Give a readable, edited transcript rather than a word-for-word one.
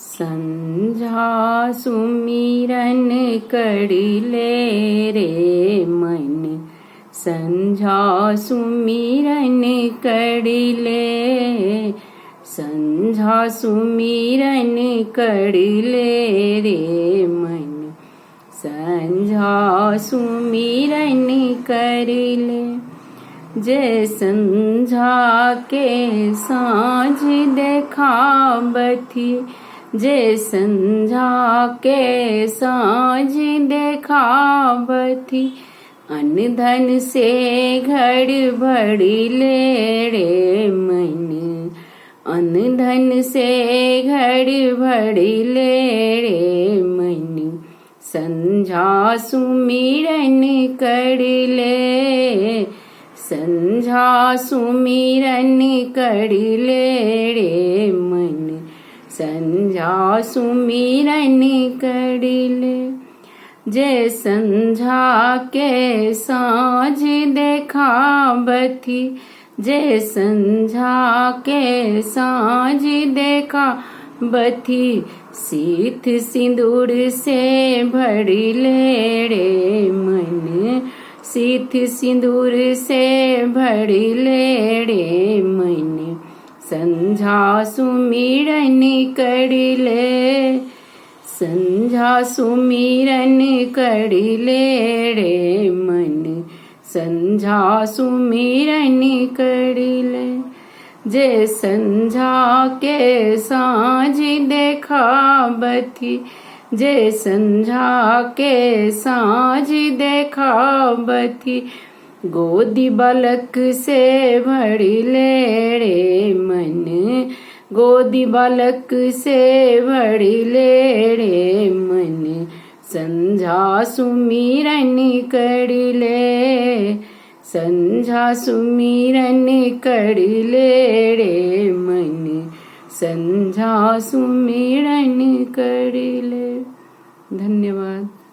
संझा सुमिरन करिले रे मन, संझा सुमिरन करिले, संझा सुमिरन करिले रे मन, संझा सुमिरन करिले। जे संझा के साँझ देखाबथी, जे संझा के साँझ देखाबथी, अन्न धन से घर भरिले रे मन, अन्न धन से घर भरिले रे मन, संझा सुमिरन करिले, संझा सुमिरन करिले रे मन, संझा सुमिरन करिले। जे संझा के साँझ देखाबथी, जे संझा के साँझ देखाबथी, सीत सिंदूर से भरिले रे मन, सीत सिंदूर से भरिले रे मन, संझा सुमिरन करिले, संझा सुमिरन करिले रे मन, संझा सुमिरन करिले। जे संझा के साँझ देखाबथी, जे संझा के साँझ देखाबथी, गोदी बालक से भरिले रे मन, गोदी बालक से भरिले रे मन, संझा सुमिरन करिले, संझा सुमिरन करिले रे मन, संझा सुमिरन करिले। धन्यवाद।